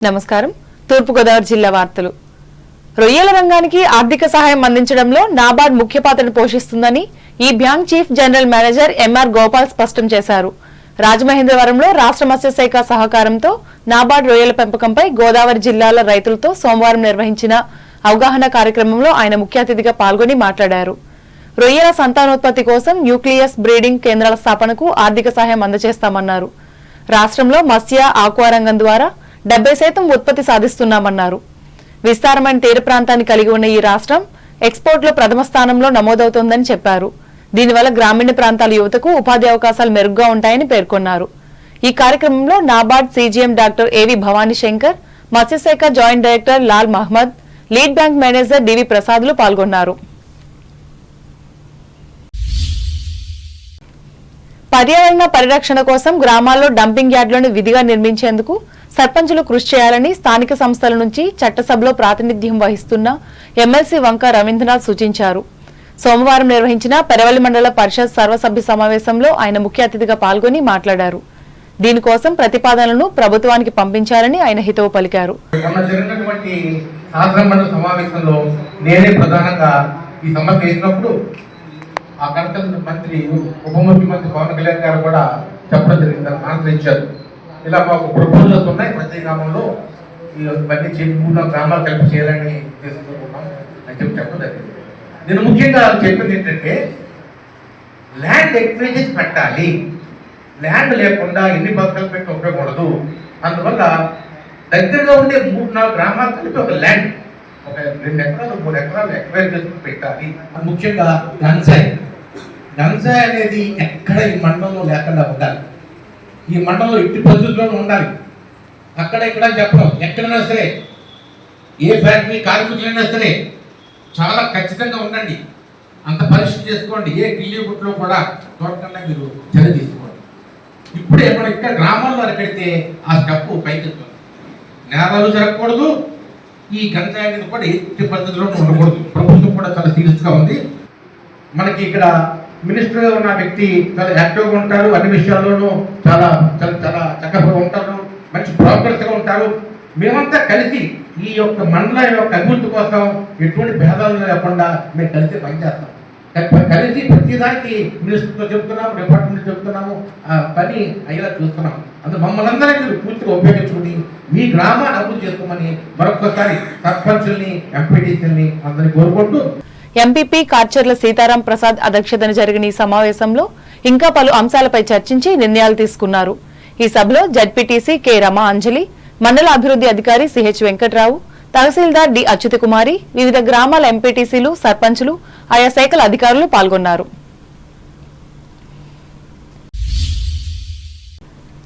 నమస్కారం. తూర్పుగోదావరి జిల్లా వార్తలు. రొయ్యల రంగానికి ఆర్థిక సహాయం అందించడంలో నాబార్డ్ ముఖ్య పాత్రను పోషిస్తుందని ఈ bank chief general manager M R Gopal స్పష్టం చేశారు. రాజమహేంద్రవరంలో రాష్ట్ర మత్స్యశాఖ సహకారంతో నాబార్డ్ రొయ్యల పెంపకంపై గోదావరి జిల్లాల రైతులతో సోమవారం నిర్వహించిన అవగాహన కార్యక్రమంలో ఆయన ముఖ్య అతిథిగా పాల్గొని మాట్లాడారు. రొయ్యల సంతానోత్పత్తి కోసం న్యూక్లియస్ బ్రీడింగ్ కేంద్రాల స్థాపనకు ఆర్థిక సహాయం అందజేస్తామన్నారు. రాష్ట్రంలో మత్స్య ఆక్వా రంగం ద్వారా 70% ఉత్పత్తి సాధిస్తున్నామన్నారు. విస్తారమైన తీర ప్రాంతాన్ని కలిగి ఉన్న ఈ రాష్ట్రం ఎక్స్పోర్ట్ లో ప్రథమ స్థానంలో నమోదవుతోందని చెప్పారు. దీనివల్ల గ్రామీణ ప్రాంతాల యువతకు ఉపాధి అవకాశాలు మెరుగ్గా ఉంటాయని పేర్కొన్నారు. ఈ కార్యక్రమంలో నాబార్డ్ సీజీఎం డాక్టర్ ఏవి భవానీ శంకర్, మత్స్యశాఖ joint director Lal Mohammad, lead bank manager D V ప్రసాద్లు పాల్గొన్నారు. పర్యావరణ పరిరక్షణ కోసం గ్రామాల్లో డంపింగ్ యార్డులను విధిగా నిర్మించేందుకు సర్పంచులు కృషి చేయాలని స్థానిక సంస్థల నుంచి చట్టసభలో ప్రాతినిధ్యం వహిస్తున్న ఎమ్మెల్సీ వంక రవీంద్రనాథ్ సూచించారు. సోమవారం నిర్వహించిన పెరవలి మండల పరిషత్ సర్వసభ్య సమావేశంలో ఆయన ముఖ్య అతిథిగా పాల్గొని మాట్లాడారు. దీనికోసం ప్రతిపాదనలను ప్రభుత్వానికి పంపించాలని ఆయన హితవు పలికారు. మంత్రి ఉప ముఖ్యమంత్రి పవన్ కళ్యాణ్ గారు కూడా చెప్పడం జరిగింది, ఆనందించారు. ఇలా మాకు ప్రపోజల్స్ ఉన్నాయి, ప్రతి గ్రామంలో ఇవన్నీ చెప్పి 3 గ్రామాలు కలిపి చేయాలని తీసుకుంటున్నాం అని చెప్పడం జరిగింది. నేను ముఖ్యంగా చెప్పింది ఏంటంటే ల్యాండ్ ఎక్వేజెస్ పెట్టాలి. ల్యాండ్ లేకుండా ఎన్ని పథకాలు పెట్టి ఉపయోగపడదు. అందువల్ల దగ్గరగా ఉండే 3-4 గ్రామాలు కలిపి ఒక ల్యాండ్, ఒక 2 ఎకరాలు 3 ఎకరాలు ఎక్వైర్ చేసుకుని పెట్టాలి. ముఖ్యంగా గంజాయి అనేది ఎక్కడ ఈ మండలంలో లేకుండా ఉండాలి. ఈ మండలంలో ఎట్టి పరిస్థితుల్లోనూ ఉండాలి. అక్కడ ఇక్కడ చెప్పడం, ఎక్కడైనా సరే ఏ ఫ్యాక్టరీ కార్మికులైనా సరే చాలా ఖచ్చితంగా ఉండండి, అంత పరీక్ష చేసుకోండి. ఏ కిల్లీ గుట్లో కూడా తోటకన్నా మీరు చర్య తీసుకోండి. ఇప్పుడే మనం ఇక్కడ గ్రామాల్లో అరకెడితే ఆ స్టెప్ పైకెత్తుంది. నేరాలు జరగకూడదు, ఈ గంజాయి అనేది కూడా ఎట్టి పరిస్థితుల్లోనూ ఉండకూడదు. ప్రభుత్వం కూడా చాలా సీరియస్గా ఉంది. మనకి ఇక్కడ మినిస్టర్గా ఉన్న వ్యక్తి చాలా యాక్టివ్గా ఉంటారు, అన్ని విషయాల్లోనూ చాలా చాలా చాలా చక్కగా ఉంటారు, మంచి ప్రోగ్రెస్గా ఉంటారు. మేమంతా కలిసి ఈ యొక్క మండలం యొక్క అభివృద్ధి కోసం ఎటువంటి భేదాలు లేకుండా మేము కలిసి పనిచేస్తాం. కలిసి ప్రతిదానికి మినిస్టర్తో చెప్తున్నాము, డిపార్ట్మెంట్ చెప్తున్నాము, ఆ పని అయ్యేలా చూస్తున్నాం. అందులో మమ్మల్ని అందరూ మీరు పూర్తిగా ఉపయోగించుకుని మీ గ్రామాన్ని అభివృద్ధి చేసుకోమని మరొకసారి సర్పంచుల్ని, ఎంపీటీసీని అందరినీ కోరుకుంటూ ఎంపీపీ కార్చర్ల సీతారాం ప్రసాద్ అధ్యక్షతన జరిగిన ఈ సమావేశంలో ఇంకా పలు అంశాలపై చర్చించి నిర్ణయాలు తీసుకున్నారు. ఈ సభలో జడ్పీటీసీ కె రమా అంజలి, మండల అభివృద్ధి అధికారి సిహెచ్ వెంకట్రావు, తహసీల్దార్ డి అచ్యుతకుమారి, వివిధ గ్రామాల ఎంపీటీసీలు, సర్పంచులు, ఆయా శాఖల అధికారులు పాల్గొన్నారు.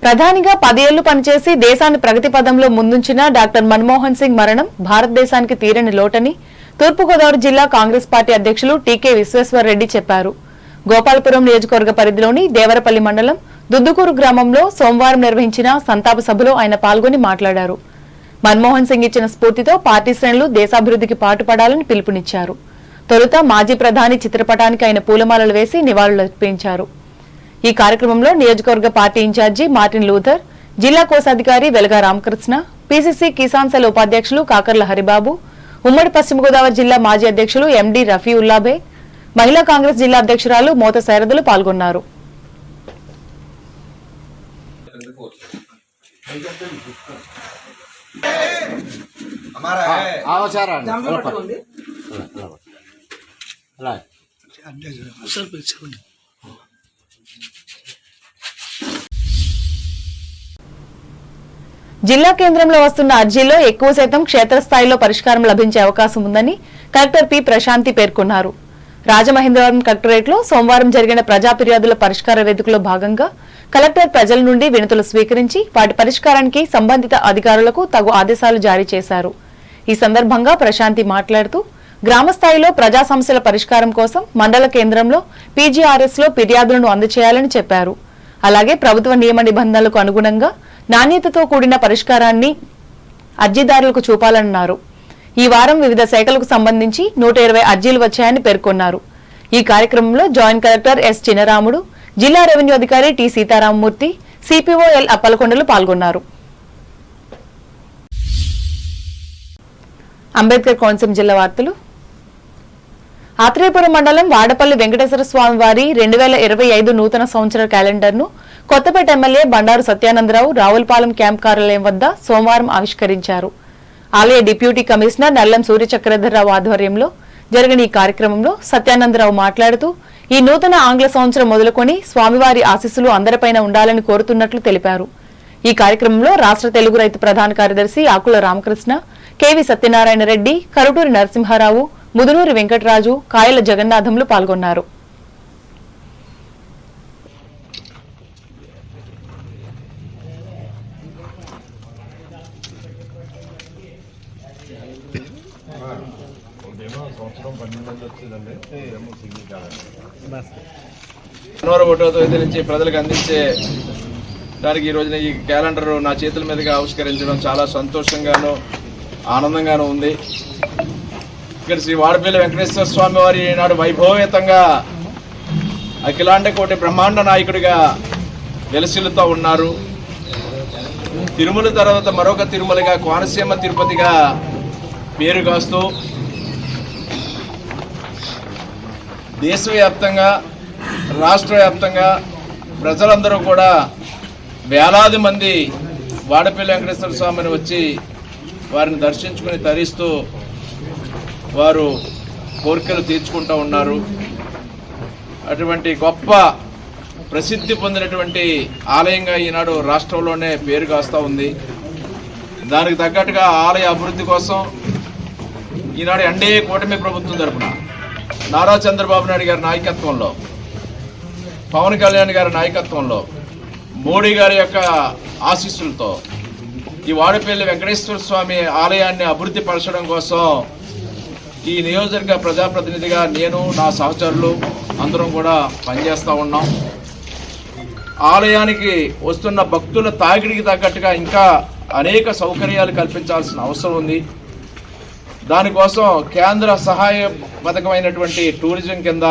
ప్రధానిగా 10 ఏళ్లు పనిచేసి దేశాన్ని ప్రగతి పదంలో ముందుంచిన డాక్టర్ మన్మోహన్ సింగ్ మరణం భారతదేశానికి తీరని లోటని తూర్పుగోదావరి జిల్లా కాంగ్రెస్ పార్టీ అధ్యక్షులు టీకే విశ్వేశ్వరరెడ్డి చెప్పారు. గోపాలపురం నియోజకవర్గ పరిధిలోని దేవరపల్లి మండలం దుద్దుకూరు గ్రామంలో సోమవారం నిర్వహించిన సంతాప సభలో ఆయన పాల్గొని మాట్లాడారు. మన్మోహన్ సింగ్ ఇచ్చిన స్ఫూర్తితో పార్టీ శ్రేణులు దేశాభివృద్ధికి పాటుపడాలని పిలుపునిచ్చారు. తొలుత మాజీ ప్రధాని చిత్రపటానికి ఆయన పూలమాలలు వేసి నివాళులర్పించారు. ఈ కార్యక్రమంలో నియోజకవర్గ పార్టీ ఇన్ఛార్జి మార్టిన్ లూథర్, జిల్లా కోశాధికారి వెలగా రామకృష్ణ, పీసీసీ కిసాన్ సెల్ ఉపాధ్యక్షులు కాకర్ల హరిబాబు, ఉమ్మడి పశ్చిమ గోదావరి జిల్లా మాజీ అధ్యక్షులు ఎండి రఫీఉల్లాబే, మహిళా కాంగ్రెస్ జిల్లా అధ్యక్షురాలు మోత శైరదలు పాల్గొన్నారు. జిల్లా కేంద్రంలో వస్తున్న అర్జీలో ఎక్కువ శాతం క్షేత్రస్థాయిలో పరిష్కారం లభించే అవకాశం ఉందని కలెక్టర్ పి ప్రశాంతి పేర్కొన్నారు. రాజమహేంద్రవరం కలెక్టరేట్లో సోమవారం జరిగిన ప్రజా ఫిర్యాదుల పరిష్కార వేదికలో భాగంగా కలెక్టర్ ప్రజల నుండి వినతులు స్వీకరించి వాటి పరిష్కారానికి సంబంధిత అధికారులకు తగు ఆదేశాలు జారీ చేశారు. ఈ సందర్భంగా ప్రశాంతి మాట్లాడుతూ గ్రామ స్థాయిలో ప్రజా సమస్యల పరిష్కారం కోసం మండల కేంద్రంలో పీజీఆర్ఎస్ లో ఫిర్యాదులను అందజేయాలని చెప్పారు. అలాగే ప్రభుత్వ నియమ నిబంధనలకు అనుగుణంగా నాణ్యతతో కూడిన పరిష్కారాన్ని అర్జీదారులకు చూపాలన్నారు. ఈ వారం వివిధ శాఖలకు సంబంధించి 120 అర్జీలు వచ్చాయని పేర్కొన్నారు. ఈ కార్యక్రమంలో జాయింట్ కలెక్టర్ ఎస్ చినరాముడు, జిల్లా రెవెన్యూ అధికారి టి సీతారామమూర్తి, సిపిఓ ఎల్ అప్పలకొండలు పాల్గొన్నారు. అంబేద్కర్ కోనసీమ జిల్లా వార్తలు. ఆత్రేయపురం మండలం వాడపల్లి వెంకటేశ్వర స్వామి వారి 2025 నూతన సంవత్సర క్యాలెండర్ను కొత్తపేట ఎమ్మెల్యే బండారు సత్యానందరావు రావులపాలెం క్యాంప్ కార్యాలయం వద్ద సోమవారం ఆవిష్కరించారు. ఆలయ డిప్యూటీ కమిషనర్ నల్లం సూర్యచక్రధర్రావు ఆధ్వర్యంలో జరిగిన ఈ కార్యక్రమంలో సత్యానందరావు మాట్లాడుతూ ఈ నూతన ఆంగ్ల సంవత్సరం మొదలుకొని స్వామివారి ఆశీస్సులు అందరిపైన ఉండాలని కోరుతున్నట్లు తెలిపారు. ఈ కార్యక్రమంలో రాష్ట్ర తెలుగు రైతు ప్రధాన కార్యదర్శి ఆకుల రామకృష్ణ, కెవి సత్యనారాయణ రెడ్డి, కరుటూరి నరసింహారావు, ముదునూరి వెంకటరాజు, కాయల జగన్నాథంలు పాల్గొన్నారు. జనవరి 1వ తేదీ నుంచి ప్రజలకు అందించే దానికి ఈ రోజున ఈ క్యాలెండర్ నా చేతుల మీదుగా ఆవిష్కరించడం చాలా సంతోషంగాను ఆనందంగాను ఉంది. ఇక్కడ శ్రీ వాడపల్లి వెంకటేశ్వర స్వామి వారి నాడు వైభవయుతంగా అఖిలాండ కోటి బ్రహ్మాండ నాయకుడిగా వెలసిల్లుతూ ఉన్నారు. తిరుమల తర్వాత మరొక తిరుమలగా కోనసీమ తిరుపతిగా పేరుగాస్తూ దేశవ్యాప్తంగా రాష్ట్ర వ్యాప్తంగా ప్రజలందరూ కూడా వేలాది మంది వాడపల్లి వెంకటేశ్వర స్వామిని వచ్చి వారిని దర్శించుకుని తరిస్తూ వారు కోరికలు తీర్చుకుంటూ ఉన్నారు. అటువంటి గొప్ప ప్రసిద్ధి పొందినటువంటి ఆలయంగా ఈనాడు రాష్ట్రంలోనే పేరుగాస్తూ ఉంది. దానికి తగ్గట్టుగా ఆలయ అభివృద్ధి కోసం ఈనాడు ఎన్డీఏ కూటమి ప్రభుత్వం తరపున నారా చంద్రబాబు నాయుడు గారి నాయకత్వంలో, పవన్ కళ్యాణ్ గారి నాయకత్వంలో, మోడీ గారి యొక్క ఆశీస్సులతో ఈ వాడపల్లి వెంకటేశ్వర స్వామి ఆలయాన్ని అభివృద్ధి పరచడం కోసం ఈ నియోజకవర్గ ప్రజాప్రతినిధిగా నేను, నా సహచరులు అందరం కూడా పనిచేస్తూ ఉన్నాం. ఆలయానికి వస్తున్న భక్తుల తాకిడికి తగ్గట్టుగా ఇంకా అనేక సౌకర్యాలు కల్పించాల్సిన అవసరం ఉంది. దానికోసం కేంద్ర సహాయ పథకమైనటువంటి టూరిజం కింద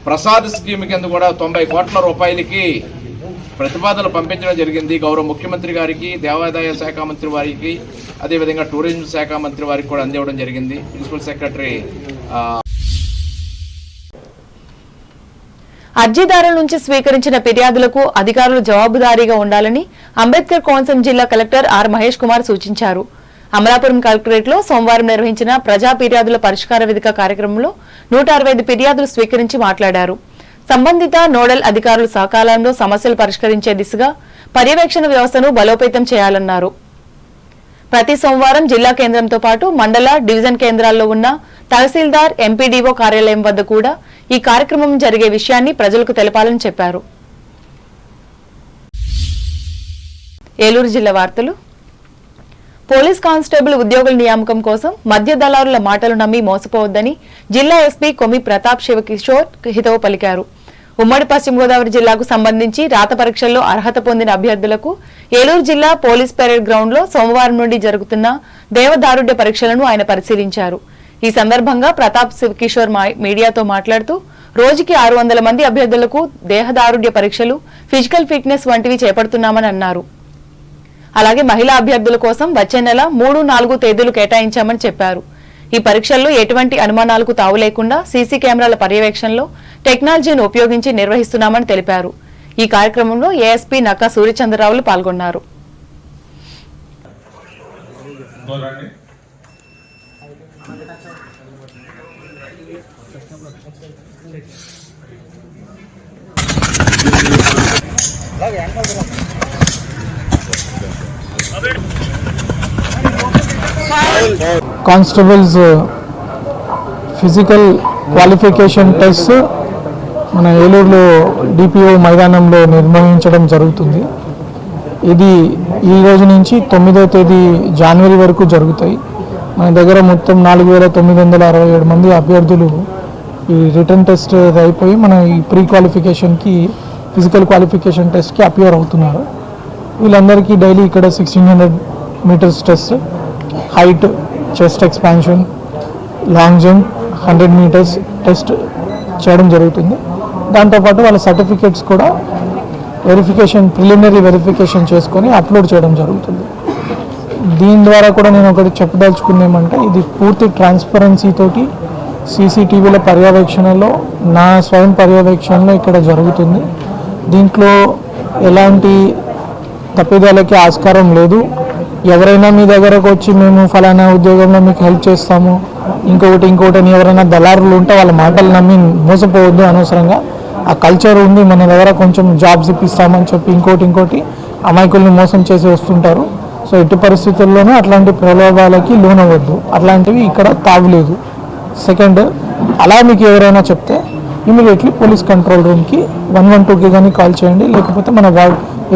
ప్రసాద్ స్కీమ్ కింద కూడా 90 కోట్ల రూపాయలకి ప్రతిపాదనలు పంపించడం జరిగింది. గౌరవ ముఖ్యమంత్రి గారికి, దేవాదాయ శాఖ మంత్రి వారికి, అదేవిధంగా టూరిజం శాఖ మంత్రి వారికి కూడా అందివ్వడం జరిగింది. ప్రిన్సిపల్ సెక్రటరీ అర్జీదారుల నుంచి స్వీకరించిన ఫిర్యాదులకు అధికారులు జవాబుదారీగా ఉండాలని అంబేద్కర్ కోనసీమ జిల్లా కలెక్టర్ ఆర్ మహేష్ కుమార్ సూచించారు. అమలాపురం కలెక్టరేట్ లో సోమవారం నిర్వహించిన ప్రజా ఫిర్యాదుల పరిష్కార వేదిక కార్యక్రమంలో 165 ఫిర్యాదులు స్వీకరించి మాట్లాడారు. సంబంధిత నోడల్ అధికారులు సకాలంలో సమస్యలు పరిష్కరించే దిశగా పర్యవేక్షణ వ్యవస్థను బలోపేతం చేయాలన్నారు. ప్రతి సోమవారం జిల్లా కేంద్రంతో పాటు మండల, డివిజన్ కేంద్రాల్లో ఉన్న తహసీల్దార్, ఎంపీడీఓ కార్యాలయం వద్ద కూడా ఈ కార్యక్రమం జరిగే విషయాన్ని ప్రజలకు తెలపాలని చెప్పారు. ఏలూరు జిల్లా వార్తలు. పోలీస్ కానిస్టేబుల్ ఉద్యోగుల నియామకం కోసం మధ్య దళారుల మాటలు నమ్మి మోసపోవద్దని జిల్లా ఎస్పీ కొమ్మి ప్రతాప్ శివకిషోర్ హితవు పలికారు. ఉమ్మడి పశ్చిమ గోదావరి జిల్లాకు సంబంధించి రాత పరీక్షల్లో అర్హత పొందిన అభ్యర్థులకు ఏలూరు జిల్లా పోలీస్ పెరేడ్ గ్రౌండ్ లో సోమవారం నుండి జరుగుతున్న దేవదారుఢ్య పరీక్షలను ఆయన పరిశీలించారు. ఈ సందర్భంగా ప్రతాప్ శివకిషోర్ మీడియాతో మాట్లాడుతూ రోజుకి 600 మంది అభ్యర్థులకు దేహదారుఢ్య పరీక్షలు, ఫిజికల్ ఫిట్నెస్ వంటివి చేపడుతున్నామని అన్నారు. అలాగే మహిళా అభ్యర్థుల కోసం వచ్చే నెల 3, 4 తేదీలు కేటాయించామని చెప్పారు. ఈ పరీక్షల్లో ఎటువంటి అనుమానాలకు తావు లేకుండా సీసీ కెమెరాల పర్యవేక్షణలో టెక్నాలజీని ఉపయోగించి నిర్వహిస్తున్నామని తెలిపారు. ఈ కార్యక్రమంలో ఏఎస్పీ నక్కా సూర్యచంద్రరావులు పాల్గొన్నారు. కానిస్టేబుల్స్ ఫిజికల్ క్వాలిఫికేషన్ టెస్ట్ మన ఏలూరులో డిపిఓ మైదానంలో నిర్వహించడం జరుగుతుంది. ఇది ఈ రోజు నుంచి 9వ తేదీ జనవరి వరకు జరుగుతాయి. మన దగ్గర మొత్తం 4967 మంది అభ్యర్థులు ఈ రిటర్న్ టెస్ట్ అయిపోయి మన ఈ ప్రీ క్వాలిఫికేషన్కి, ఫిజికల్ క్వాలిఫికేషన్ టెస్ట్కి అపియర్ అవుతున్నారు. వీళ్ళందరికీ డైలీ ఇక్కడ 1600 metres test, height, chest expansion, long jump, 100 metres test చేయడం జరుగుతుంది. దాంతోపాటు వాళ్ళ సర్టిఫికేట్స్ కూడా ప్రిలిమినరీ వెరిఫికేషన్ చేసుకొని అప్లోడ్ చేయడం జరుగుతుంది. దీని ద్వారా కూడా నేను ఒకటి చెప్పదలుచుకుంది ఏమంటే, ఇది పూర్తి ట్రాన్స్పరెన్సీ తోటి సీసీటీవీల పర్యవేక్షణలో, నా స్వయం పర్యవేక్షణలో ఇక్కడ జరుగుతుంది. దీంట్లో ఎలాంటి తప్పిదాలకి ఆస్కారం లేదు. ఎవరైనా మీ దగ్గరకు వచ్చి మేము ఫలానా ఉద్యోగంలో మీకు హెల్ప్ చేస్తాము, ఇంకొకటి అని ఎవరైనా దళారులు ఉంటే వాళ్ళ మాటలు నమ్మి మోసపోవద్దు. అనవసరంగా ఆ కల్చర్ ఉంది మన దగ్గర, కొంచెం జాబ్స్ ఇప్పిస్తామని చెప్పి ఇంకోటి అమాయకుల్ని మోసం చేసి వస్తుంటారు. సో ఎట్టి పరిస్థితుల్లోనూ అట్లాంటి ప్రలోభాలకి లోనవ్వద్దు. అట్లాంటివి ఇక్కడ తావులేదు. సెకండ్, అలా మీకు ఎవరైనా చెప్తే ఇమీడియట్లీ పోలీస్ కంట్రోల్ రూమ్కి 112కి కానీ కాల్ చేయండి, లేకపోతే మన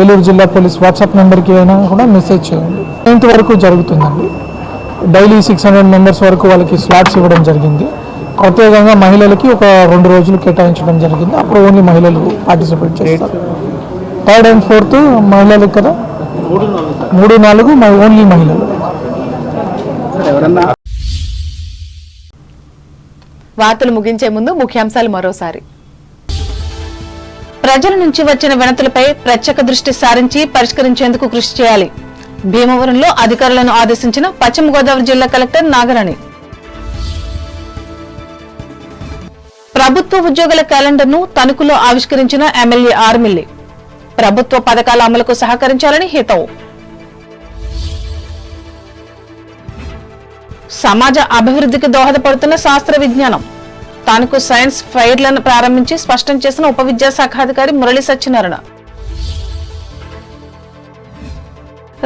ఏలూరు జిల్లా పోలీస్ వాట్సాప్ నెంబర్కి అయినా కూడా మెసేజ్ చేయండి. 9th వరకు జరుగుతుందండి. డైలీ 600 మెంబర్స్ వరకు వాళ్ళకి స్లాట్స్ ఇవ్వడం జరిగింది. ప్రత్యేకంగా మహిళలకి ఒక 2 రోజులు కేటాయించడం జరిగింది. అప్పుడు ఓన్లీ మహిళలు పార్టిసిపేట్ చేస్తారు. 3rd and 4th మహిళలకు కదా, 3, 4 ఓన్లీ మహిళలు. వార్తలు ముగించే ముందు ముఖ్యాంశాలు మరోసారి. ప్రజల నుంచి వచ్చిన వినతులపై ప్రత్యేక దృష్టి సారించి పరిష్కరించేందుకు కృషి చేయాలి. భీమవరంలో అధికారులను ఆదేశించిన పశ్చిమ గోదావరి జిల్లా కలెక్టర్ నాగరాణి. ప్రభుత్వ ఉద్యోగుల క్యాలెండర్ను తణుకులో ఆవిష్కరించిన ఎమ్మెల్యే ఆర్మిల్లి. ప్రభుత్వ పథకాల అమలుకు సహకరించాలని హితవు. సమాజ అభివృద్ధికి దోహదపడుతున్న శాస్త్ర విజ్ఞానం. తణుకు సైన్స్ ఫెయిర్లను ప్రారంభించి స్పష్టం చేసిన ఉప విద్యాశాఖాధికారి మురళీ సత్యనారాయణ.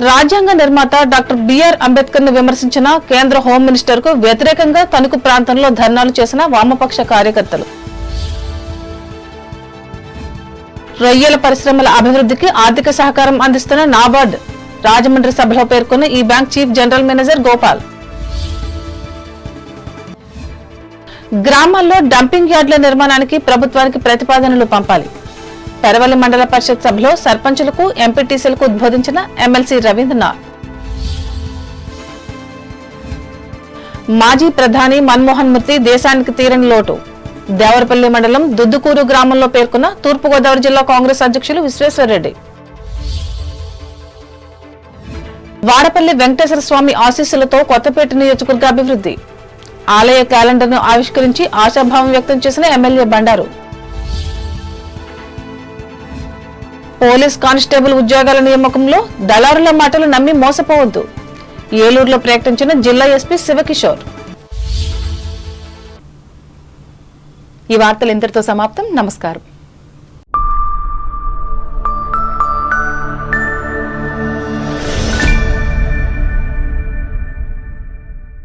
రాజ్యాంగ నిర్మాత డాక్టర్ బిఆర్ అంబేద్కర్ ను విమర్శించిన కేంద్ర హోం మినిస్టర్ కు వ్యతిరేకంగా తణుకు ప్రాంతంలో ధర్నాలు చేసిన వామపక్ష కార్యకర్తలు. రొయ్యల పరిశ్రమల అభివృద్ధికి ఆర్థిక సహకారం అందిస్తున్న నాబార్డ్. రాజమండ్రి సభలో పేర్కొన్న ఈ bank chief general manager Gopal. గ్రామాల్లో డంపింగ్ యార్డుల నిర్మాణానికి ప్రభుత్వానికి ప్రతిపాదనలు పంపాలి. పెరవల్లి మండల పరిషత్ సభలో సర్పంచులకు, ఎంపీటీసీలకు ఉద్బోధించిన ఎమ్మెల్సీ రవీంద్రనాథ్. మాజీ ప్రధాని మన్మోహన్ మూర్తి దేశానికి తీరని లోటు. దేవరపల్లి మండలం దుద్దుకూరు గ్రామంలో పేర్కొన్న తూర్పుగోదావరి జిల్లా కాంగ్రెస్ అధ్యక్షులు విశ్వేశ్వరరెడ్డి. వాడపల్లి వెంకటేశ్వర స్వామి ఆశీస్సులతో కొత్తపేట నియోజకవర్గ అభివృద్ధి. ఆలయ క్యాలెండర్ ను ఆవిష్కరించి ఆశాభావం వ్యక్తం చేసిన ఎమ్మెల్యే బండారు. పోలీస్ కానిస్టేబుల్ ఉద్యోగాల నియామకంలో దళారుల మాటలు నమ్మి మోసపోవద్దు. ఏలూరులో ప్రకటించిన జిల్లా ఎస్పీ శివకిషోర్. ఈ వార్తలు ఇంతటితో సమాప్తం. నమస్కారం.